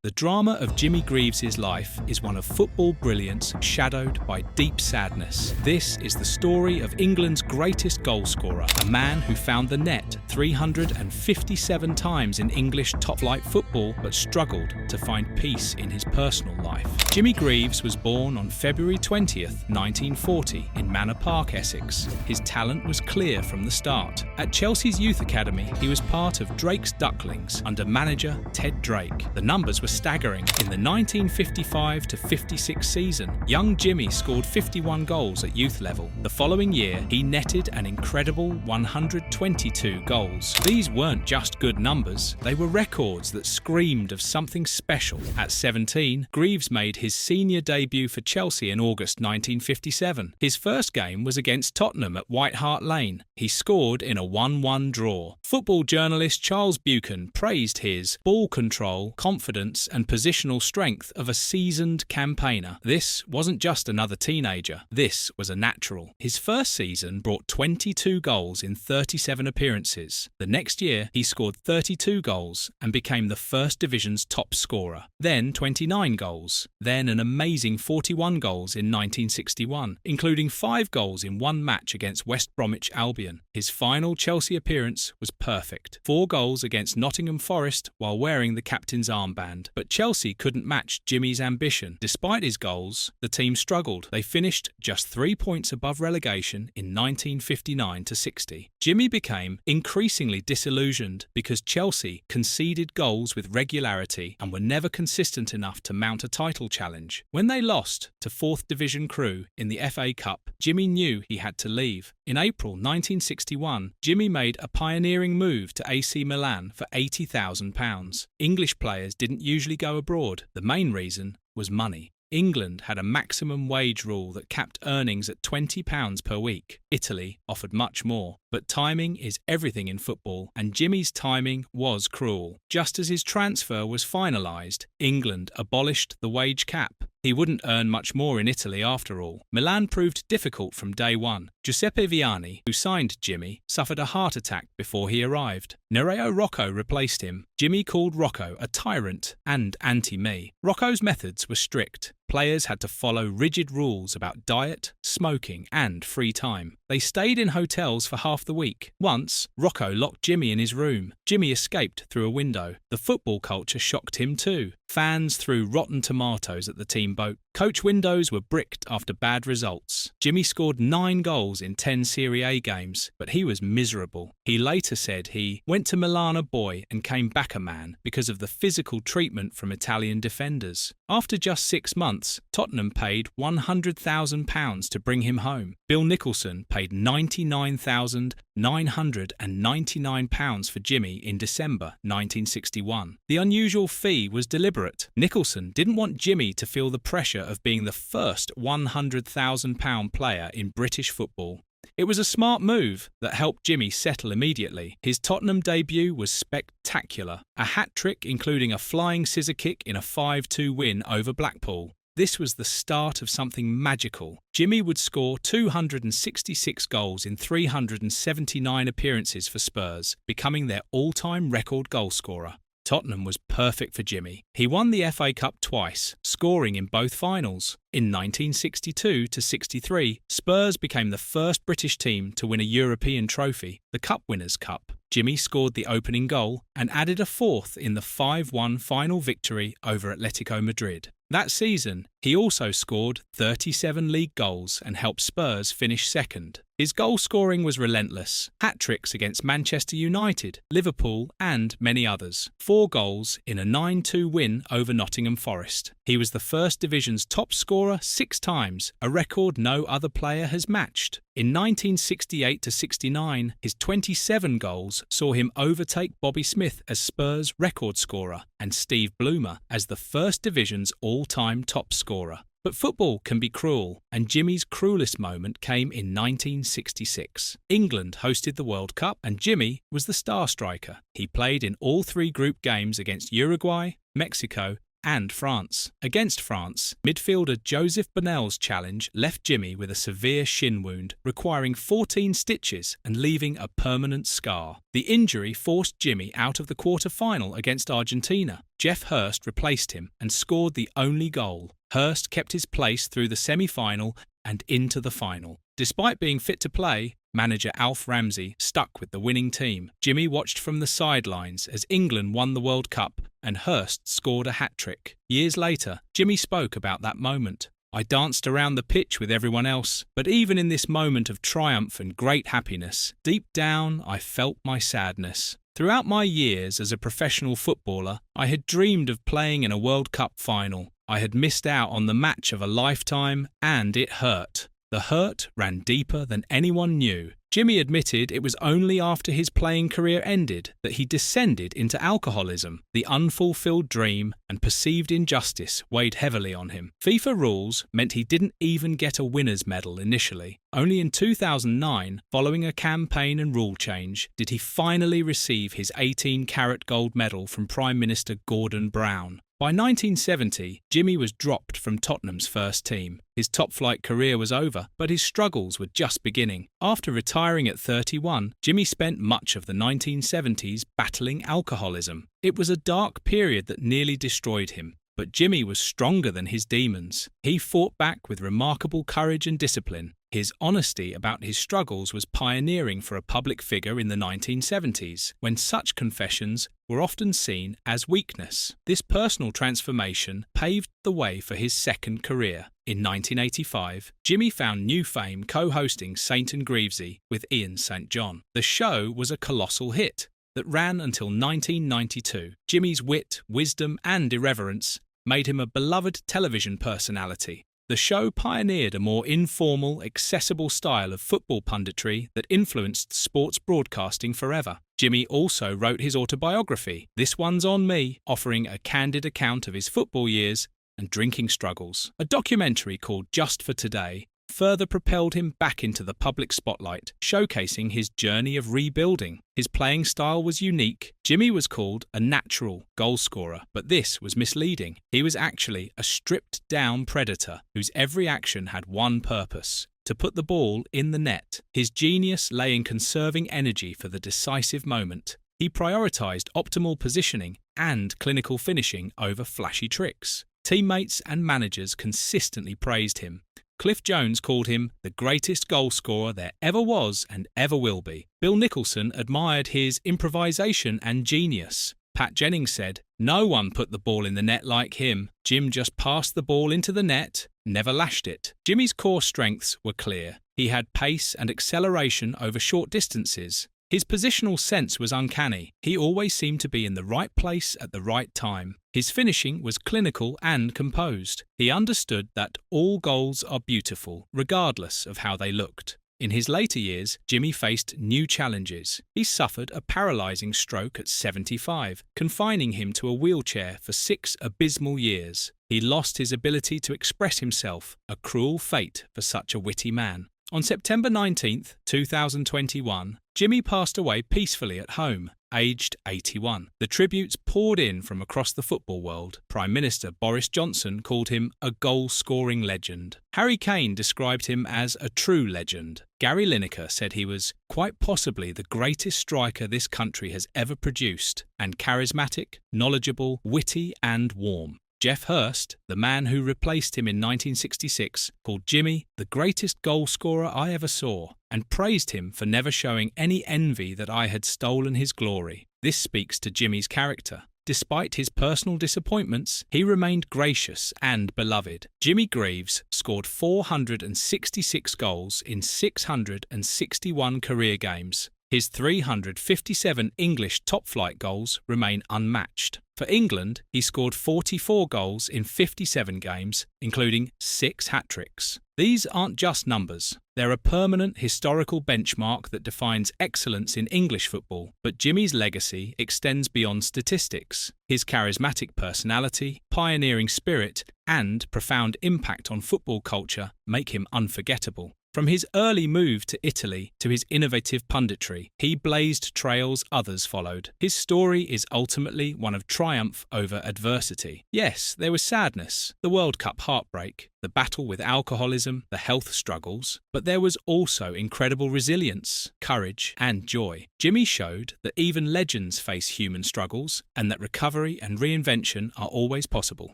The drama of Jimmy Greaves' life is one of football brilliance shadowed by deep sadness. This is the story of England's greatest goalscorer, a man who found the net 357 times in English top-flight football but struggled to find peace in his personal life. Jimmy Greaves was born on February 20th, 1940 in Manor Park, Essex. His talent was clear from the start. At Chelsea's youth academy, he was part of Drake's Ducklings under manager Ted Drake. The numbers were staggering. In the 1955-56 season, young Jimmy scored 51 goals at youth level. The following year, he netted an incredible 122 goals. These weren't just good numbers, they were records that screamed of something special. At 17, Greaves made his senior debut for Chelsea in August 1957. His first game was against Tottenham at White Hart Lane. He scored in a 1-1 draw. Football journalist Charles Buchan praised his ball control, confidence and positional strength of a seasoned campaigner. This wasn't just another teenager. This was a natural. His first season brought 22 goals in 37 appearances. The next year, he scored 32 goals and became the First Division's top scorer. Then 29 goals. Then an amazing 41 goals in 1961, including 5 goals in one match against West Bromwich Albion. His final Chelsea appearance was perfect. 4 goals against Nottingham Forest while wearing the captain's armband. But Chelsea couldn't match Jimmy's ambition. Despite his goals, the team struggled. They finished just 3 points above relegation in 1959-60. Jimmy became increasingly disillusioned because Chelsea conceded goals with regularity and were never consistent enough to mount a title challenge. When they lost to 4th Division Crewe in the FA Cup, Jimmy knew he had to leave. In April 1961, Jimmy made a pioneering move to AC Milan for £80,000. English players didn't usually go abroad. The main reason was money. England had a maximum wage rule that capped earnings at £20 per week. Italy offered much more. But timing is everything in football, and Jimmy's timing was cruel. Just as his transfer was finalised, England abolished the wage cap. He wouldn't earn much more in Italy after all. Milan proved difficult from day one. Giuseppe Viani, who signed Jimmy, suffered a heart attack before he arrived. Nereo Rocco replaced him. Jimmy called Rocco a tyrant and anti-me. Rocco's methods were strict. Players had to follow rigid rules about diet, smoking and free time. They stayed in hotels for half the week. Once, Rocco locked Jimmy in his room. Jimmy escaped through a window. The football culture shocked him too. Fans threw rotten tomatoes at the team boat. Coach windows were bricked after bad results. Jimmy scored 9 goals in 10 Serie A games, but he was miserable. He later said he went to Milan a boy and came back a man because of the physical treatment from Italian defenders. After just 6 months, Tottenham paid £100,000 to bring him home. Bill Nicholson paid £99,999 for Jimmy in December 1961. The unusual fee was deliberate. Nicholson didn't want Jimmy to feel the pressure of being the first £100,000 player in British football. It was a smart move that helped Jimmy settle immediately. His Tottenham debut was spectacular. A hat-trick including a flying scissor kick in a 5-2 win over Blackpool. This was the start of something magical. Jimmy would score 266 goals in 379 appearances for Spurs, becoming their all-time record goalscorer. Tottenham was perfect for Jimmy. He won the FA Cup twice, scoring in both finals. In 1962-63, Spurs became the first British team to win a European trophy, the Cup Winners' Cup. Jimmy scored the opening goal and added a 4th in the 5-1 final victory over Atletico Madrid. That season, he also scored 37 league goals and helped Spurs finish second. His goal scoring was relentless. Hat-tricks against Manchester United, Liverpool and many others. 4 goals in a 9-2 win over Nottingham Forest. He was the First Division's top scorer 6 times, a record no other player has matched. In 1968-69, his 27 goals saw him overtake Bobby Smith as Spurs' record scorer and Steve Bloomer as the First Division's all-time top scorer. But football can be cruel, and Jimmy's cruelest moment came in 1966. England hosted the World Cup, and Jimmy was the star striker. He played in all 3 group games against Uruguay, Mexico, and France. Against France, midfielder Joseph Bonnell's challenge left Jimmy with a severe shin wound, requiring 14 stitches and leaving a permanent scar. The injury forced Jimmy out of the quarter-final against Argentina. Geoff Hurst replaced him and scored the only goal. Hurst kept his place through the semi-final and into the final. Despite being fit to play, manager Alf Ramsey stuck with the winning team. Jimmy watched from the sidelines as England won the World Cup and Hurst scored a hat-trick. Years later, Jimmy spoke about that moment. "I danced around the pitch with everyone else, but even in this moment of triumph and great happiness, deep down I felt my sadness. Throughout my years as a professional footballer, I had dreamed of playing in a World Cup final. I had missed out on the match of a lifetime, and it hurt. The hurt ran deeper than anyone knew." Jimmy admitted it was only after his playing career ended that he descended into alcoholism. The unfulfilled dream and perceived injustice weighed heavily on him. FIFA rules meant he didn't even get a winner's medal initially. Only in 2009, following a campaign and rule change, did he finally receive his 18-carat gold medal from Prime Minister Gordon Brown. By 1970, Jimmy was dropped from Tottenham's first team. His top-flight career was over, but his struggles were just beginning. After retiring at 31, Jimmy spent much of the 1970s battling alcoholism. It was a dark period that nearly destroyed him. But Jimmy was stronger than his demons. He fought back with remarkable courage and discipline. His honesty about his struggles was pioneering for a public figure in the 1970s, when such confessions were often seen as weakness. This personal transformation paved the way for his second career. In 1985, Jimmy found new fame co-hosting Saint and Greavesy with Ian St. John. The show was a colossal hit that ran until 1992. Jimmy's wit, wisdom, and irreverence made him a beloved television personality. The show pioneered a more informal, accessible style of football punditry that influenced sports broadcasting forever. Jimmy also wrote his autobiography, This One's on Me, offering a candid account of his football years and drinking struggles. A documentary called Just for Today further propelled him back into the public spotlight, showcasing his journey of rebuilding. His playing style was unique. Jimmy was called a natural goalscorer, but this was misleading. He was actually a stripped-down predator whose every action had one purpose: to put the ball in the net. His genius lay in conserving energy for the decisive moment. He prioritized optimal positioning and clinical finishing over flashy tricks. Teammates and managers consistently praised him. Cliff Jones called him the greatest goalscorer there ever was and ever will be. Bill Nicholson admired his improvisation and genius. Pat Jennings said, "No one put the ball in the net like him. Jim just passed the ball into the net, never lashed it." Jimmy's core strengths were clear. He had pace and acceleration over short distances. His positional sense was uncanny. He always seemed to be in the right place at the right time. His finishing was clinical and composed. He understood that all goals are beautiful, regardless of how they looked. In his later years, Jimmy faced new challenges. He suffered a paralysing stroke at 75, confining him to a wheelchair for 6 abysmal years. He lost his ability to express himself, a cruel fate for such a witty man. On September 19, 2021, Jimmy passed away peacefully at home, aged 81. The tributes poured in from across the football world. Prime Minister Boris Johnson called him a goal-scoring legend. Harry Kane described him as a true legend. Gary Lineker said he was quite possibly the greatest striker this country has ever produced, and charismatic, knowledgeable, witty and warm. Geoff Hurst, the man who replaced him in 1966, called Jimmy the greatest goalscorer I ever saw, and praised him for never showing any envy that I had stolen his glory. This speaks to Jimmy's character. Despite his personal disappointments, he remained gracious and beloved. Jimmy Greaves scored 466 goals in 661 career games. His 357 English top-flight goals remain unmatched. For England, he scored 44 goals in 57 games, including 6 hat-tricks. These aren't just numbers. They're a permanent historical benchmark that defines excellence in English football, but Jimmy's legacy extends beyond statistics. His charismatic personality, pioneering spirit, and profound impact on football culture make him unforgettable. From his early move to Italy to his innovative punditry, he blazed trails others followed. His story is ultimately one of triumph over adversity. Yes, there was sadness, the World Cup heartbreak, the battle with alcoholism, the health struggles, but there was also incredible resilience, courage, and joy. Jimmy showed that even legends face human struggles and that recovery and reinvention are always possible.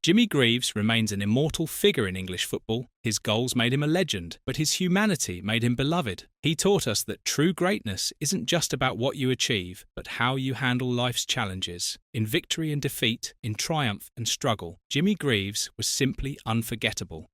Jimmy Greaves remains an immortal figure in English football. His goals made him a legend, but his humanity made him beloved. He taught us that true greatness isn't just about what you achieve, but how you handle life's challenges. In victory and defeat, in triumph and struggle, Jimmy Greaves was simply unforgettable.